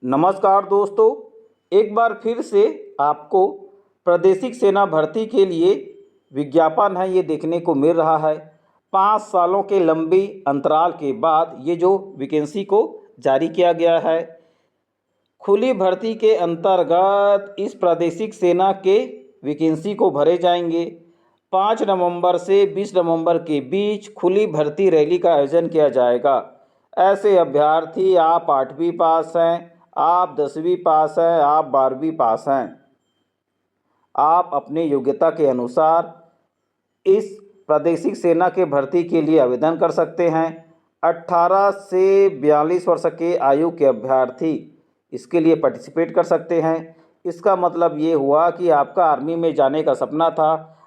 नमस्कार दोस्तों, एक बार फिर से आपको प्रादेशिक सेना भर्ती के लिए विज्ञापन है ये देखने को मिल रहा है। 5 सालों के लंबी अंतराल के बाद ये जो वैकेंसी को जारी किया गया है। खुली भर्ती के अंतर्गत इस प्रादेशिक सेना के वैकेंसी को भरे जाएंगे। 5 नवंबर से 20 नवंबर के बीच खुली भर्ती रैली का आयोजन किया जाएगा। ऐसे अभ्यर्थी आप 8वीं पास हैं, आप 10वीं पास हैं, आप 12वीं पास हैं, आप अपनी योग्यता के अनुसार इस प्रादेशिक सेना के भर्ती के लिए आवेदन कर सकते हैं। 18 से 42 वर्ष के आयु के अभ्यर्थी इसके लिए पार्टिसिपेट कर सकते हैं। इसका मतलब ये हुआ कि आपका आर्मी में जाने का सपना था,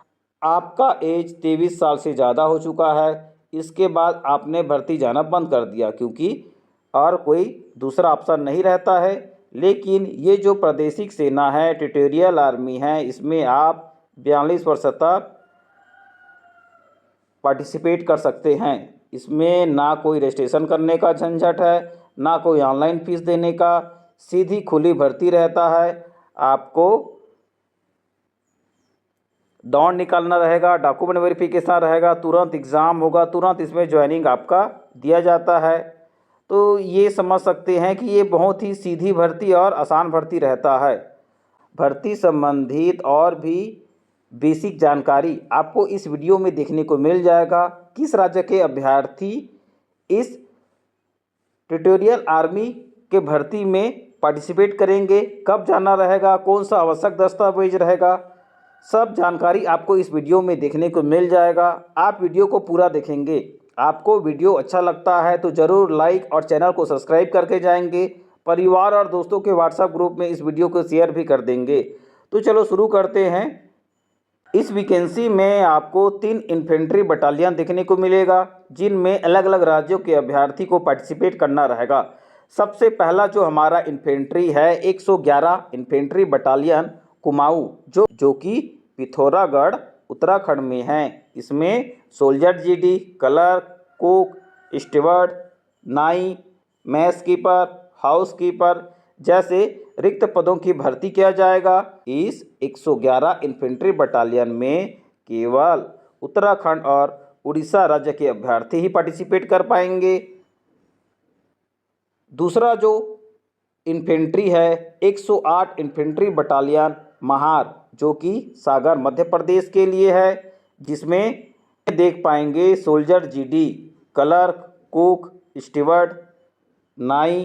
आपका एज 23 साल से ज़्यादा हो चुका है, इसके बाद आपने भर्ती जाना बंद कर दिया क्योंकि और कोई दूसरा ऑप्शन नहीं रहता है। लेकिन ये जो प्रादेशिक सेना है, टेरिटोरियल आर्मी है, इसमें आप 42 वर्ष तक पार्टिसिपेट कर सकते हैं। इसमें ना कोई रजिस्ट्रेशन करने का झंझट है, ना कोई ऑनलाइन फीस देने का, सीधी खुली भर्ती रहता है। आपको दौड़ निकालना रहेगा, डॉक्यूमेंट वेरिफिकेशन रहेगा, तुरंत एग्ज़ाम होगा, तुरंत इसमें ज्वाइनिंग आपका दिया जाता है। तो ये समझ सकते हैं कि ये बहुत ही सीधी भर्ती और आसान भर्ती रहता है। भर्ती संबंधित और भी बेसिक जानकारी आपको इस वीडियो में देखने को मिल जाएगा। किस राज्य के अभ्यर्थी इस टेरिटोरियल आर्मी के भर्ती में पार्टिसिपेट करेंगे, कब जाना रहेगा, कौन सा आवश्यक दस्तावेज रहेगा, सब जानकारी आपको इस वीडियो में देखने को मिल जाएगा। आप वीडियो को पूरा देखेंगे। आपको वीडियो अच्छा लगता है तो ज़रूर लाइक और चैनल को सब्सक्राइब करके जाएंगे। परिवार और दोस्तों के व्हाट्सएप ग्रुप में इस वीडियो को शेयर भी कर देंगे। तो चलो शुरू करते हैं। इस वैकेंसी में आपको 3 इन्फेंट्री बटालियन देखने को मिलेगा, जिनमें अलग अलग राज्यों के अभ्यर्थी को पार्टिसिपेट करना रहेगा। सबसे पहला जो हमारा इन्फेंट्री है 111 इन्फेंट्री बटालियन कुमाऊं, जो कि पिथौरागढ़ उत्तराखंड में है। इसमें soldier GD, clerk, cook, steward, नाई, मैस कीपर, हाउस कीपर जैसे रिक्त पदों की भर्ती किया जाएगा। इस 111 इन्फेंट्री बटालियन में केवल उत्तराखंड और उड़ीसा राज्य के अभ्यर्थी ही पार्टिसिपेट कर पाएंगे। दूसरा जो इन्फेंट्री है 108 इन्फेंट्री बटालियन महार, जो कि सागर मध्य प्रदेश के लिए है, जिसमें देख पाएंगे soldier GD, clerk, cook, steward, नाई,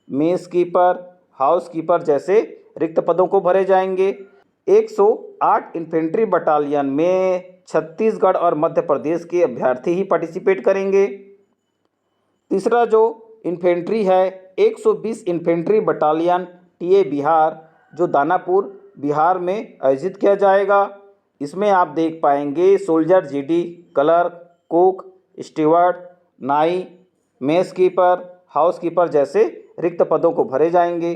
मेस कीपर, हाउस कीपर जैसे रिक्त पदों को भरे जाएंगे। 108 इन्फेंट्री बटालियन में छत्तीसगढ़ और मध्य प्रदेश के अभ्यर्थी ही पार्टिसिपेट करेंगे। तीसरा जो इन्फेंट्री है 120 इन्फेंट्री बटालियन टीए बिहार, जो दानापुर बिहार में आयोजित किया जाएगा। इसमें आप देख पाएंगे soldier GD, clerk, cook, steward, नाई, मेस कीपर, हाउस कीपर जैसे रिक्त पदों को भरे जाएंगे।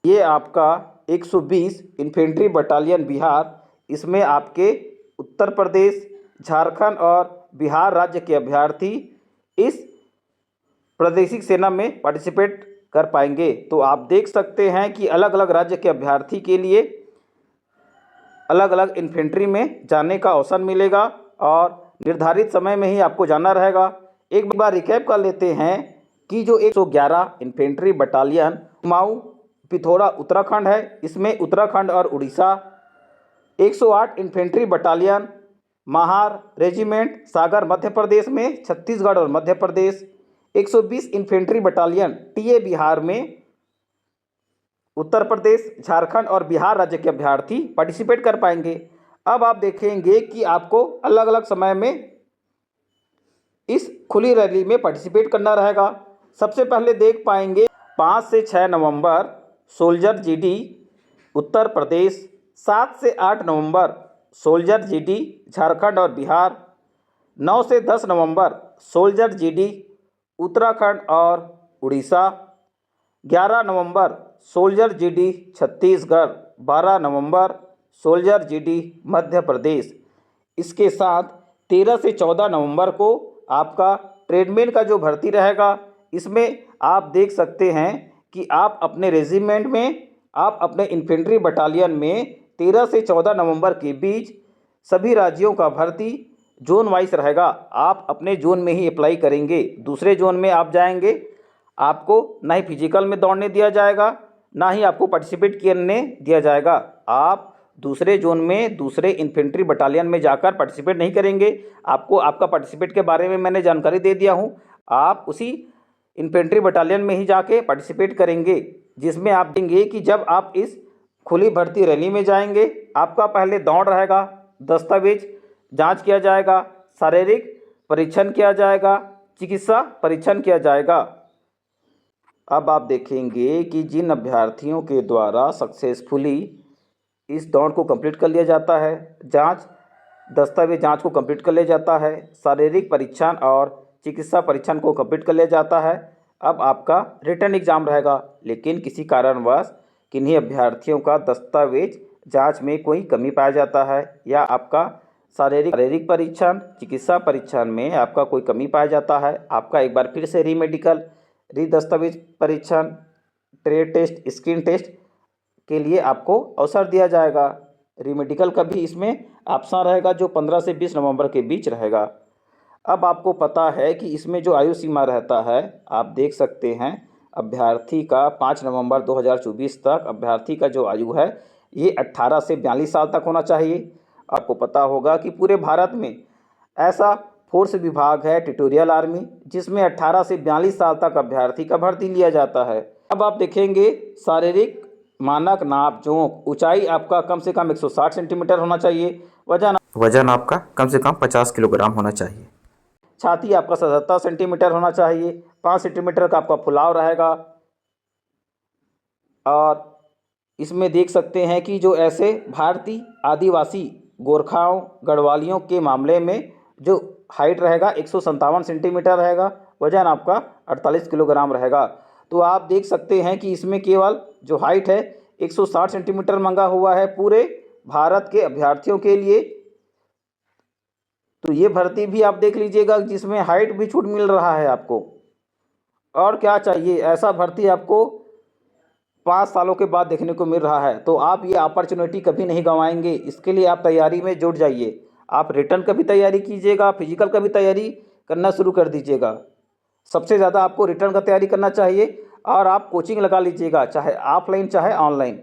ये आपका 120 इन्फेंट्री बटालियन बिहार, इसमें आपके उत्तर प्रदेश, झारखंड और बिहार राज्य के अभ्यर्थी इस प्रादेशिक सेना में पार्टिसिपेट कर पाएंगे। तो आप देख सकते हैं कि अलग अलग राज्य के अभ्यर्थी के लिए अलग अलग इन्फेंट्री में जाने का अवसर मिलेगा और निर्धारित समय में ही आपको जाना रहेगा। एक बार रिकैप कर लेते हैं कि जो 111 इन्फेंट्री बटालियन कुमाऊं पिथौरा उत्तराखंड है, इसमें उत्तराखंड और Orissa. 108 infantry battalion Mahar regiment Sagar Madhya Pradesh में, छत्तीसगढ़ और Madhya Pradesh. 120 infantry battalion TA Bihar में उत्तर प्रदेश, झारखंड और बिहार राज्य के अभ्यर्थी पार्टिसिपेट कर पाएंगे। अब आप देखेंगे कि आपको अलग अलग समय में इस खुली रैली में पार्टिसिपेट करना रहेगा। सबसे पहले देख पाएंगे 5 से 6 नवंबर सोल्जर जीडी उत्तर प्रदेश, 7 से 8 नवंबर सोल्जर जीडी झारखंड और बिहार, 9 से 10 नवंबर सोल्जर जीडी उत्तराखंड और उड़ीसा, 11 नवंबर सोल्जर जीडी छत्तीसगढ़, 12 नवंबर सोल्जर जीडी मध्य प्रदेश। इसके साथ 13 से 14 नवंबर को आपका ट्रेडमैन का जो भर्ती रहेगा, इसमें आप देख सकते हैं कि आप अपने रेजिमेंट में, आप अपने इन्फेंट्री बटालियन में 13 से 14 नवंबर के बीच सभी राज्यों का भर्ती जोन वाइज रहेगा। आप अपने जोन में ही अप्लाई करेंगे। दूसरे जोन में आप जाएंगे, आपको ना ही फिजिकल में दौड़ने दिया जाएगा, ना ही आपको पार्टिसिपेट करने दिया जाएगा। आप दूसरे जोन में दूसरे इन्फेंट्री बटालियन में जाकर पार्टिसिपेट नहीं करेंगे। आपको आपका पार्टिसिपेट के बारे में मैंने जानकारी दे दिया हूँ। आप उसी इन्फेंट्री बटालियन में ही जाके पार्टिसिपेट करेंगे, जिसमें आप देंगे कि जब आप इस खुली भर्ती रैली में जाएंगे, आपका पहले दौड़ रहेगा, दस्तावेज जांच किया जाएगा, शारीरिक परीक्षण किया जाएगा, चिकित्सा परीक्षण किया जाएगा। अब आप देखेंगे कि जिन अभ्यर्थियों के द्वारा सक्सेसफुली इस दौड़ को कंप्लीट कर लिया जाता है, दस्तावेज जांच को कंप्लीट कर लिया जाता है, शारीरिक परीक्षण और चिकित्सा परीक्षण को कंप्लीट कर लिया जाता है, अब आपका रिटर्न एग्ज़ाम रहेगा। लेकिन किसी कारणवश किन्हीं अभ्यर्थियों का दस्तावेज जांच में कोई कमी पाया जाता है, या आपका शारीरिक परीक्षण, चिकित्सा परीक्षण में आपका कोई कमी पाया जाता है, आपका एक बार फिर से रीमेडिकल, दस्तावेज परीक्षण, ट्रेड टेस्ट, स्क्रीन टेस्ट के लिए आपको अवसर दिया जाएगा। रीमेडिकल का भी इसमें ऑप्शन रहेगा, जो 15 से 20 नवंबर के बीच रहेगा। अब आपको पता है कि इसमें जो आयु सीमा रहता है, आप देख सकते हैं, अभ्यर्थी का 5 नवंबर 2024 तक अभ्यर्थी का जो आयु है ये 18 से 42 साल तक होना चाहिए। आपको पता होगा कि पूरे भारत में ऐसा फोर्स विभाग है, ट्यूटोरियल आर्मी, जिसमें 18 से 42 साल तक अभ्यर्थी का भर्ती लिया जाता है। अब आप देखेंगे शारीरिक मानक नाप जोंक, ऊंचाई आपका कम से कम 160 सेंटीमीटर होना चाहिए, वजन आपका कम से कम 50 किलोग्राम होना चाहिए, छाती आपका 77 सेंटीमीटर होना चाहिए, 5 सेंटीमीटर का आपका फुलाव रहेगा। और इसमें देख सकते हैं कि जो ऐसे भारतीय आदिवासी गोरखाओं गढ़वालियों के मामले में जो हाइट रहेगा 157 सेंटीमीटर रहेगा, वजन आपका 48 किलोग्राम रहेगा। तो आप देख सकते हैं कि इसमें केवल जो हाइट है 160 सेंटीमीटर मांगा हुआ है पूरे भारत के अभ्यर्थियों के लिए। तो ये भर्ती भी आप देख लीजिएगा, जिसमें हाइट भी छूट मिल रहा है आपको। और क्या चाहिए, ऐसा भर्ती आपको 5 सालों के बाद देखने को मिल रहा है। तो आप ये अपॉर्चुनिटी कभी नहीं गंवाएंगे। इसके लिए आप तैयारी में जुट जाइए। आप रिटर्न का भी तैयारी कीजिएगा, फिजिकल का भी तैयारी करना शुरू कर दीजिएगा। सबसे ज़्यादा आपको रिटर्न का तैयारी करना चाहिए, और आप कोचिंग लगा लीजिएगा, चाहे ऑफलाइन चाहे ऑनलाइन।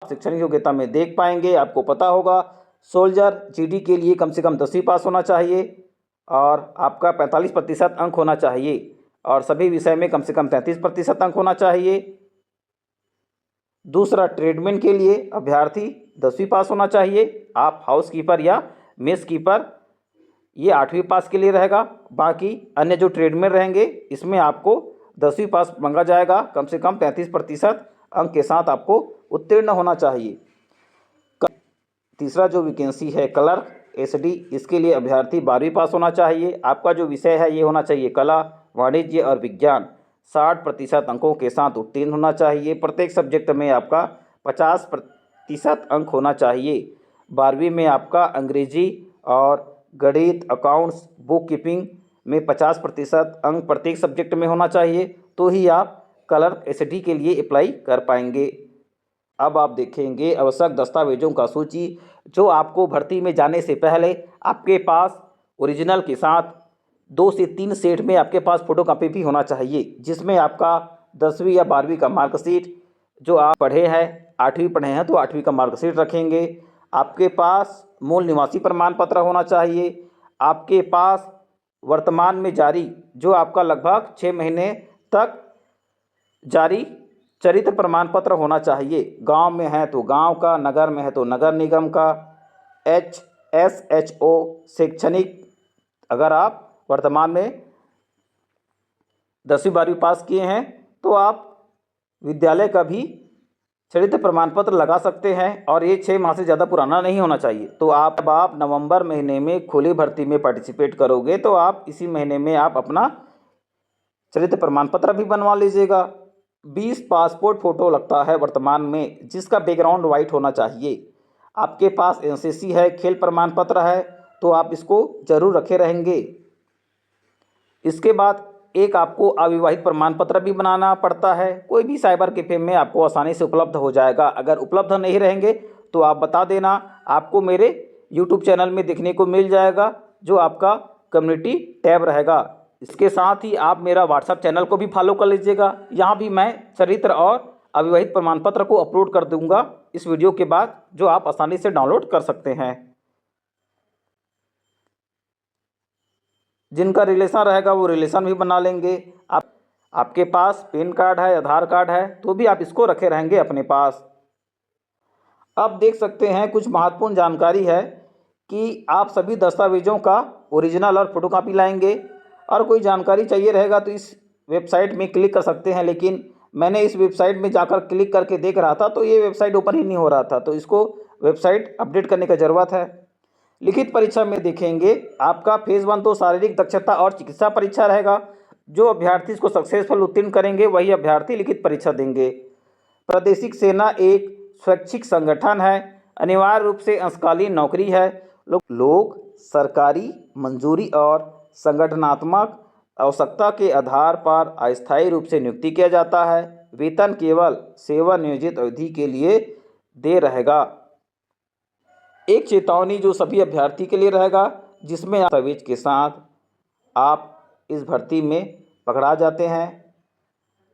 शैक्षणिक योग्यता में देख पाएंगे, आपको पता होगा सोल्जर जीडी के लिए कम से कम 10वीं पास होना चाहिए, और आपका 45% अंक होना चाहिए, और सभी विषय में कम से कम 33% अंक होना चाहिए। दूसरा, ट्रेडमैन के लिए अभ्यर्थी 10वीं पास होना चाहिए। आप हाउस कीपर या मेस कीपर, ये 8वीं पास के लिए रहेगा। बाकी अन्य जो ट्रेडमैन रहेंगे, इसमें आपको 10वीं पास मांगा जाएगा। कम से कम 33% अंक के साथ आपको उत्तीर्ण होना चाहिए। तीसरा जो वैकेंसी है क्लर्क एसडी, इसके लिए अभ्यर्थी 12वीं पास होना चाहिए। आपका जो विषय है ये होना चाहिए कला, वाणिज्य और विज्ञान। 60% अंकों के साथ उत्तीर्ण होना चाहिए। प्रत्येक सब्जेक्ट में आपका 50% अंक होना चाहिए। 12वीं में आपका अंग्रेजी और गणित, अकाउंट्स, बुक कीपिंग में 50% अंक प्रत्येक सब्जेक्ट में होना चाहिए, तो ही आप क्लर्क एसडी के लिए अप्लाई कर पाएंगे। अब आप देखेंगे आवश्यक दस्तावेजों का सूची, जो आपको भर्ती में जाने से पहले आपके पास ओरिजिनल के साथ 2 से 3 सेट में आपके पास फोटोकॉपी भी होना चाहिए, जिसमें आपका 10वीं या 12वीं का मार्कशीट, जो आप पढ़े हैं 8वीं पढ़े हैं तो 8वीं का मार्कशीट रखेंगे। आपके पास मूल निवासी प्रमाण पत्र होना चाहिए। आपके पास वर्तमान में जारी, जो आपका लगभग 6 महीने तक जारी चरित्र प्रमाण पत्र होना चाहिए। गांव में है तो गांव का, नगर में है तो नगर निगम का, HSHO शैक्षणिक, अगर आप वर्तमान में 10वीं 12वीं पास किए हैं तो आप विद्यालय का भी चरित्र प्रमाण पत्र लगा सकते हैं, और ये 6 माह से ज़्यादा पुराना नहीं होना चाहिए। तो आप नवंबर महीने में खुली भर्ती में पार्टिसिपेट करोगे, तो आप इसी महीने में आप अपना चरित्र प्रमाण पत्र भी बनवा लीजिएगा। 20 पासपोर्ट फ़ोटो लगता है वर्तमान में, जिसका बैकग्राउंड वाइट होना चाहिए। आपके पास एनसीसी है, खेल प्रमाण पत्र है, तो आप इसको जरूर रखे रहेंगे। इसके बाद एक आपको अविवाहित प्रमाण पत्र भी बनाना पड़ता है। कोई भी साइबर कैफे में आपको आसानी से उपलब्ध हो जाएगा। अगर उपलब्ध नहीं रहेंगे तो आप बता देना, आपको मेरे यूट्यूब चैनल में देखने को मिल जाएगा, जो आपका कम्युनिटी टैब रहेगा। इसके साथ ही आप मेरा व्हाट्सएप चैनल को भी फॉलो कर लीजिएगा। यहाँ भी मैं चरित्र और अविवाहित प्रमाण पत्र को अपलोड कर दूंगा इस वीडियो के बाद, जो आप आसानी से डाउनलोड कर सकते हैं। जिनका रिलेशन रहेगा वो रिलेशन भी बना लेंगे। आपके पास पैन कार्ड है, आधार कार्ड है, तो भी आप इसको रखे रहेंगे अपने पास। अब देख सकते हैं कुछ महत्वपूर्ण जानकारी है कि आप सभी दस्तावेजों का ओरिजिनल और फोटोकॉपी लाएंगे। और कोई जानकारी चाहिए रहेगा तो इस वेबसाइट में क्लिक कर सकते हैं, लेकिन मैंने इस वेबसाइट में जाकर क्लिक करके देख रहा था तो ये वेबसाइट ओपन ही नहीं हो रहा था, तो इसको वेबसाइट अपडेट करने की ज़रूरत है। लिखित परीक्षा में देखेंगे आपका फेज़ 1 तो शारीरिक दक्षता और चिकित्सा परीक्षा रहेगा। जो अभ्यर्थी इसको सक्सेसफुल उत्तीर्ण करेंगे वही अभ्यर्थी लिखित परीक्षा देंगे। प्रादेशिक सेना एक स्वैच्छिक संगठन है, अनिवार्य रूप से अंशकालीन नौकरी है। लोग सरकारी मंजूरी और संगठनात्मक आवश्यकता के आधार पर अस्थायी रूप से नियुक्ति किया जाता है। वेतन केवल सेवा नियोजित अवधि के लिए दे रहेगा। एक चेतावनी जो सभी अभ्यर्थी के लिए रहेगा, जिसमें दस्तावेज के साथ आप इस भर्ती में पकड़ा जाते हैं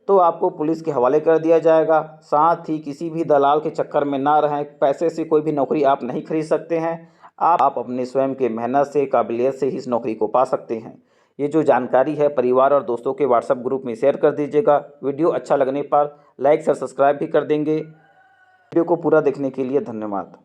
तो आपको पुलिस के हवाले कर दिया जाएगा। साथ ही किसी भी दलाल के चक्कर में ना रहें। पैसे से कोई भी नौकरी आप नहीं खरीद सकते हैं। आप अपने स्वयं के मेहनत से, काबिलियत से ही इस नौकरी को पा सकते हैं। ये जो जानकारी है परिवार और दोस्तों के व्हाट्सएप ग्रुप में शेयर कर दीजिएगा। वीडियो अच्छा लगने पर लाइक शेयर सब्सक्राइब भी कर देंगे। वीडियो को पूरा देखने के लिए धन्यवाद।